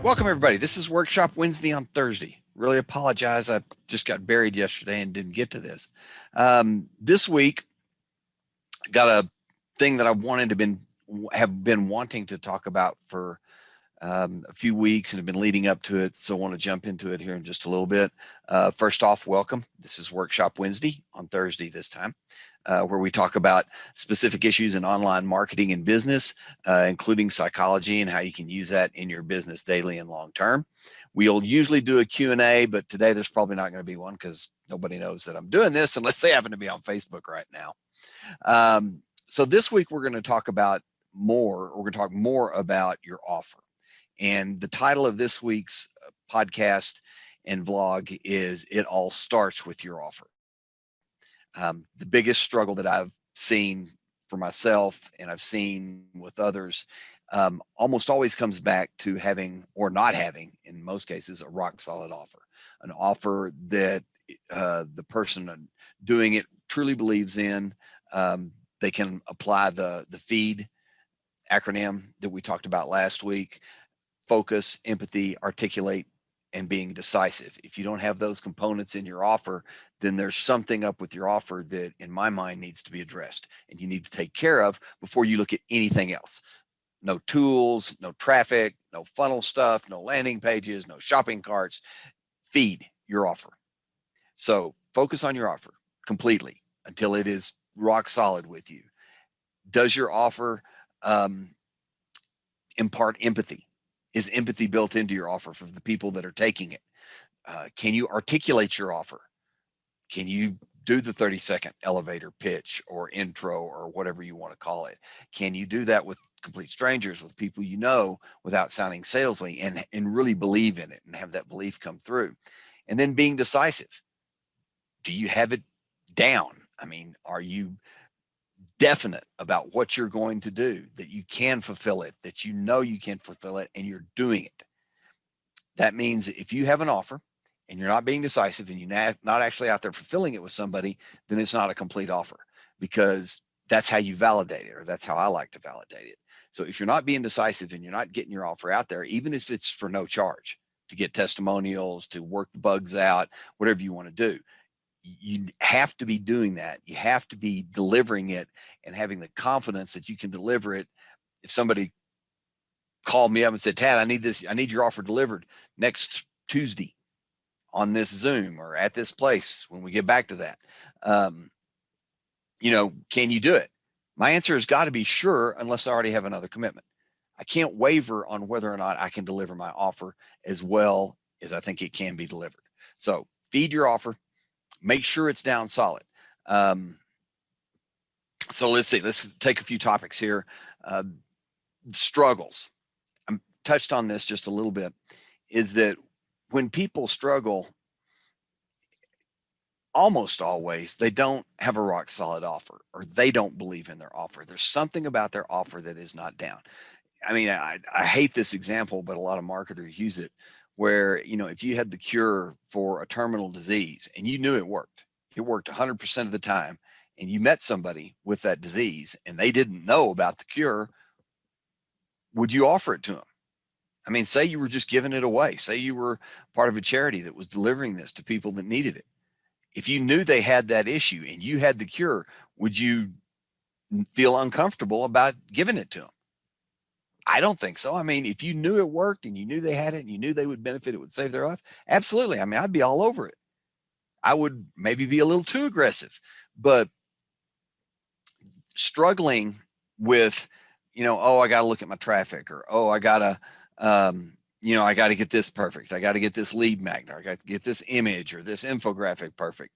Welcome, everybody. This is Workshop Wednesday on Thursday. Really apologize. I just got buried yesterday and didn't get to this. This week, got a thing that have been wanting to talk about for a few weeks and have been leading up to it. So I want to jump into it here in just a little bit. First off, welcome. This is Workshop Wednesday on Thursday this time. Where we talk about specific issues in online marketing and business, including psychology and how you can use that in your business daily and long term. We'll usually do a Q&A, but today there's probably not going to be one because nobody knows that I'm doing this unless they happen to be on Facebook right now. So this week we're going to talk more about your offer. And the title of this week's podcast and vlog is It All Starts With Your Offer. The biggest struggle that I've seen for myself and I've seen with others almost always comes back to having or not having, in most cases, a rock solid offer, an offer that the person doing it truly believes in. They can apply the FEAD acronym that we talked about last week: focus, empathy, articulate, and being decisive. If you don't have those components in your offer, then there's something up with your offer that, in my mind, needs to be addressed and you need to take care of before you look at anything else. No tools, no traffic, no funnel stuff, no landing pages, no shopping carts. Feed your offer. So focus on your offer completely until it is rock solid with you. Does your offer impart empathy? Is empathy built into your offer for the people that are taking it? Can you articulate your offer? Can you do the 30-second elevator pitch or intro or whatever you want to call it? Can you do that with complete strangers, with people you know, without sounding salesy, and really believe in it and have that belief come through? And then being decisive. Do you have it down? I mean, are you definite about what you're going to do, that you can fulfill it, that you know you can fulfill it, and you're doing it? That means if you have an offer and you're not being decisive and you're not actually out there fulfilling it with somebody, then it's not a complete offer, because that's how you validate it, or that's how I like to validate it. So if you're not being decisive and you're not getting your offer out there, even if it's for no charge, to get testimonials, to work the bugs out, whatever you want to do, you have to be doing that. You have to be delivering it and having the confidence that you can deliver it. If somebody called me up and said, Tad, I need your offer delivered next Tuesday on this Zoom or at this place when we get back to that, can you do it? My answer has got to be sure, unless I already have another commitment. I can't waver on whether or not I can deliver my offer as well as I think it can be delivered. So feed your offer. Make sure it's down solid. So let's see. Let's take a few topics here. Struggles. I touched on this just a little bit. Is that when people struggle, almost always they don't have a rock solid offer, or they don't believe in their offer. There's something about their offer that is not down. I mean, I hate this example, but a lot of marketers use it, where, if you had the cure for a terminal disease and you knew it worked 100% of the time, and you met somebody with that disease and they didn't know about the cure, would you offer it to them? I mean, say you were just giving it away. Say you were part of a charity that was delivering this to people that needed it. If you knew they had that issue and you had the cure, would you feel uncomfortable about giving it to them? I don't think so. I mean, if you knew it worked and you knew they had it and you knew they would benefit, it would save their life, absolutely. I mean, I'd be all over it. I would maybe be a little too aggressive, but struggling with, oh, I got to look at my traffic, or, oh, I got to, I got to get this perfect. I got to get this lead magnet. I got to get this image or this infographic perfect.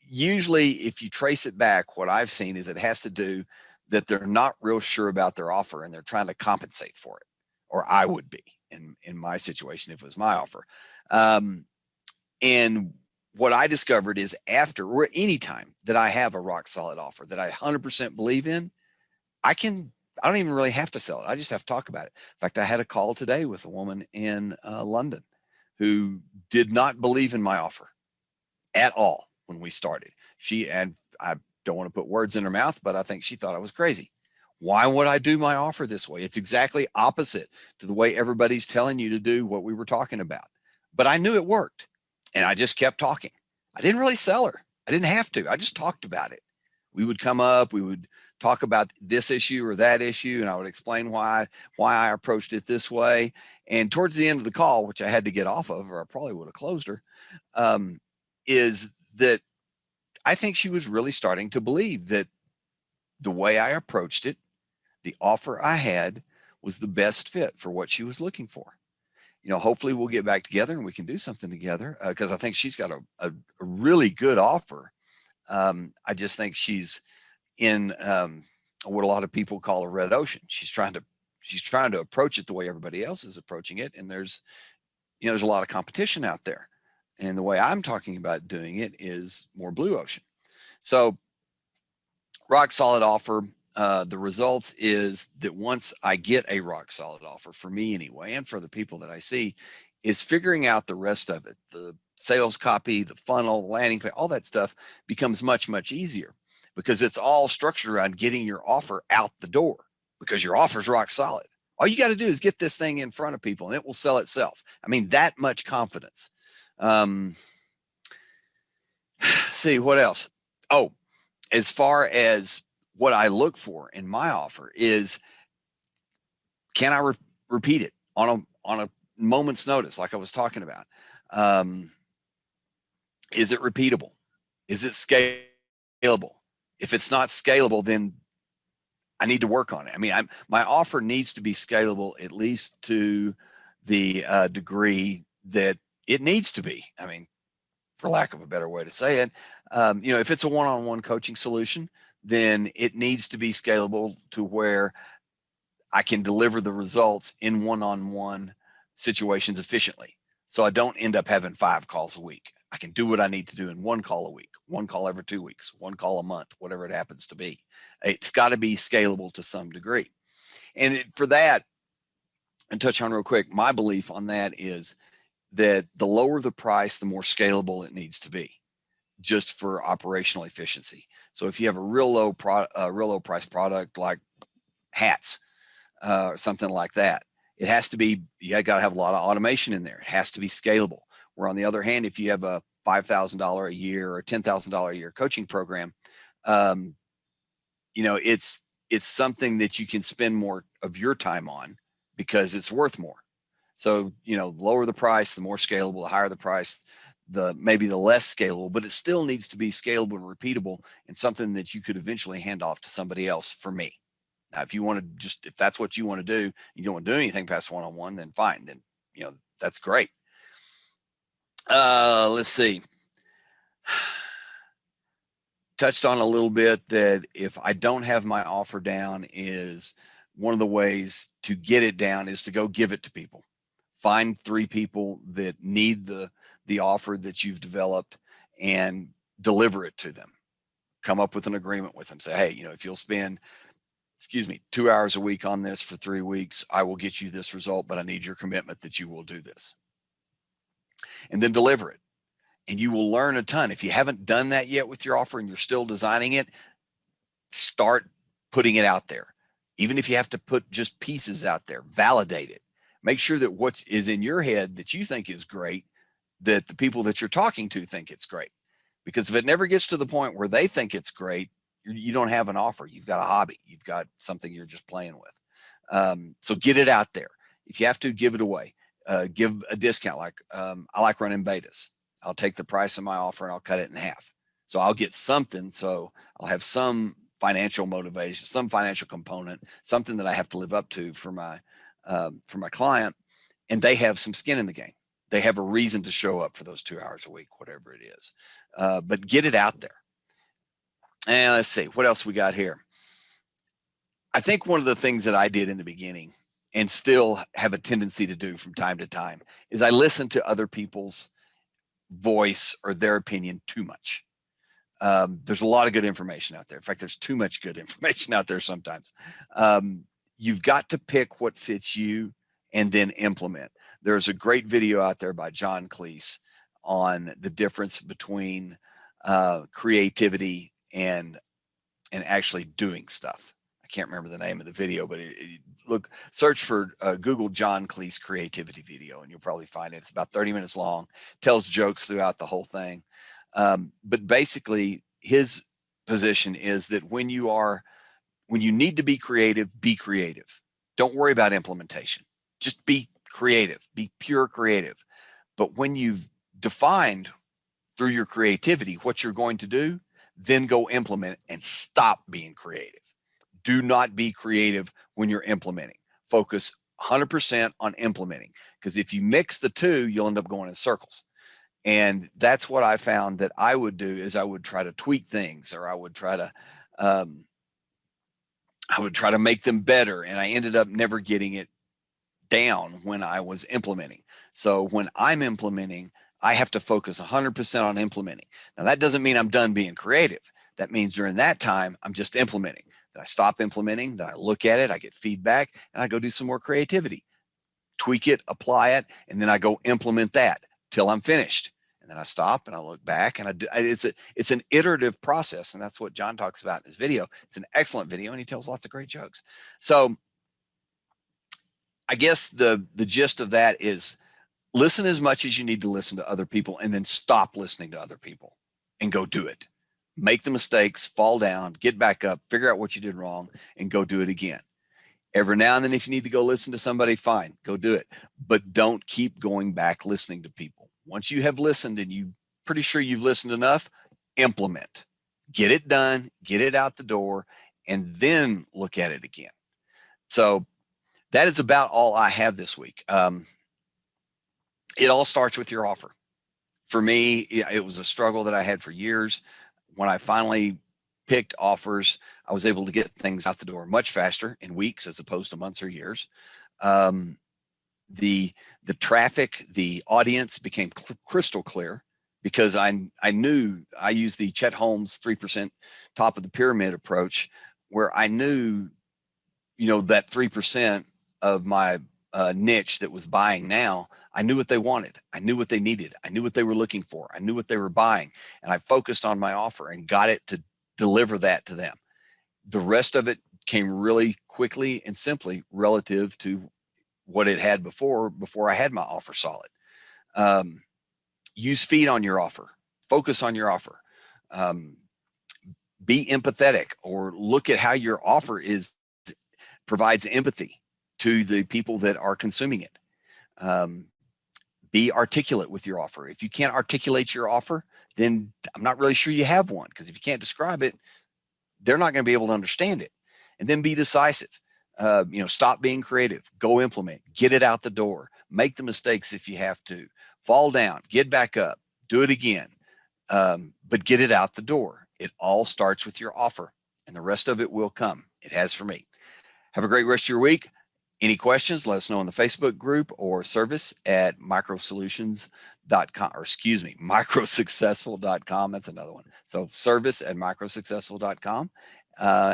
Usually, if you trace it back, what I've seen is it has to do that they're not real sure about their offer and they're trying to compensate for it, or I would be in my situation if it was my offer. And what I discovered is, after, or anytime that I have a rock solid offer that I 100% believe in, I don't even really have to sell it. I just have to talk about it. In fact, I had a call today with a woman in London who did not believe in my offer at all when we started. And I don't want to put words in her mouth, but I think she thought I was crazy. Why would I do my offer this way? It's exactly opposite to the way everybody's telling you to do what we were talking about. But I knew it worked, and I just kept talking. I didn't really sell her. I didn't have to. I just talked about it. We would come up, we would talk about this issue or that issue, and I would explain why I approached it this way. And towards the end of the call, which I had to get off of, or I probably would have closed her, is that I think she was really starting to believe that the way I approached it, the offer I had, was the best fit for what she was looking for. Hopefully we'll get back together and we can do something together, because I think she's got a really good offer. I just think she's in what a lot of people call a red ocean. She's trying to approach it the way everybody else is approaching it, and there's a lot of competition out there. And the way I'm talking about doing it is more blue ocean. So rock solid offer. The results is that once I get a rock solid offer, for me anyway, and for the people that I see, is figuring out the rest of it. The sales copy, the funnel, the landing page, all that stuff becomes much, much easier, because it's all structured around getting your offer out the door, because your offer's rock solid. All you got to do is get this thing in front of people and it will sell itself. I mean, that much confidence. See what else? Oh, as far as what I look for in my offer is, can I repeat it on a moment's notice, like I was talking about? Is it repeatable? Is it scalable? If it's not scalable, then I need to work on it. I mean, my offer needs to be scalable, at least to the degree that it needs to be. I mean, for lack of a better way to say it, if it's a one-on-one coaching solution, then it needs to be scalable to where I can deliver the results in one-on-one situations efficiently. So I don't end up having 5 calls a week. I can do what I need to do in 1 call a week, 1 call every 2 weeks, 1 call a month, whatever it happens to be. It's got to be scalable to some degree. And for that, and touch on real quick, my belief on that is that the lower the price, the more scalable it needs to be, just for operational efficiency. So if you have a real low price product like hats, or something like that, it has to be, you got to have a lot of automation in there. It has to be scalable. Where on the other hand, if you have a $5,000 a year or $10,000 a year coaching program, it's something that you can spend more of your time on because it's worth more. So, lower the price, the more scalable. The higher the price, maybe the less scalable, but it still needs to be scalable and repeatable, and something that you could eventually hand off to somebody else. For me, now, if that's what you want to do, you don't want to do anything past one-on-one, then fine. Then, that's great. Let's see. Touched on a little bit that if I don't have my offer down, is one of the ways to get it down is to go give it to people. Find 3 people that need the offer that you've developed and deliver it to them. Come up with an agreement with them. Say, hey, if you'll spend 2 hours a week on this for 3 weeks, I will get you this result, but I need your commitment that you will do this. And then deliver it. And you will learn a ton. If you haven't done that yet with your offer and you're still designing it, start putting it out there. Even if you have to put just pieces out there, validate it. Make sure that what is in your head that you think is great, that the people that you're talking to think it's great. Because if it never gets to the point where they think it's great, you don't have an offer. You've got a hobby. You've got something you're just playing with. So get it out there. If you have to, give it away. Give a discount. Like I like running betas. I'll take the price of my offer and I'll cut it in half. So I'll get something. So I'll have some financial motivation, some financial component, something that I have to live up to for my client, and they have some skin in the game. They have a reason to show up for those 2 hours a week, whatever it is. But get it out there. And let's see, what else we got here? I think one of the things that I did in the beginning, and still have a tendency to do from time to time, is I listen to other people's voice or their opinion too much. There's a lot of good information out there. In fact, there's too much good information out there sometimes. You've got to pick what fits you and then implement. There's a great video out there by John Cleese on the difference between creativity and actually doing stuff. I can't remember the name of the video, but look, search for Google John Cleese creativity video, and you'll probably find it. It's about 30 minutes long, tells jokes throughout the whole thing. But basically, his position is that when you need to be creative, be creative. Don't worry about implementation. Just be creative, be pure creative. But when you've defined through your creativity what you're going to do, then go implement and stop being creative. Do not be creative when you're implementing. Focus 100% on implementing, because if you mix the two, you'll end up going in circles. And that's what I found that I would do, is I would try to tweak things, or I would try to make them better, and I ended up never getting it down when I was implementing. So when I'm implementing, I have to focus 100% on implementing. Now, that doesn't mean I'm done being creative. That means during that time, I'm just implementing. Then I stop implementing, then I look at it, I get feedback, and I go do some more creativity. Tweak it, apply it, and then I go implement that till I'm finished. And then I stop and I look back, and it's an iterative process. And that's what John talks about in his video. It's an excellent video, and he tells lots of great jokes. So I guess the gist of that is, listen as much as you need to listen to other people, and then stop listening to other people and go do it. Make the mistakes, fall down, get back up, figure out what you did wrong, and go do it again. Every now and then, if you need to go listen to somebody, fine, go do it. But don't keep going back listening to people. Once you have listened and you're pretty sure you've listened enough, implement. Get it done, get it out the door, and then look at it again. So that is about all I have this week. It all starts with your offer. For me, it was a struggle that I had for years. When I finally picked offers, I was able to get things out the door much faster, in weeks as opposed to months or years. The traffic, the audience became crystal clear, because I knew I used the Chet Holmes 3% top of the pyramid approach, where I knew, that 3% of my niche that was buying now, I knew what they wanted. I knew what they needed. I knew what they were looking for. I knew what they were buying. And I focused on my offer and got it to deliver that to them. The rest of it came really quickly and simply relative to what it had before I had my offer solid. Use FEAD on your offer. Focus on your offer. Be empathetic, or look at how your offer provides empathy to the people that are consuming it. Be articulate with your offer. If you can't articulate your offer, then I'm not really sure you have one, because if you can't describe it, they're not going to be able to understand it. And then be decisive. Stop being creative. Go implement. Get it out the door. Make the mistakes if you have to. Fall down. Get back up. Do it again. But get it out the door. It all starts with your offer, and the rest of it will come. It has for me. Have a great rest of your week. Any questions, let us know in the Facebook group, or service at microsuccessful.com. That's another one. So service at microsuccessful.com.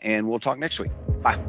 And we'll talk next week. Bye.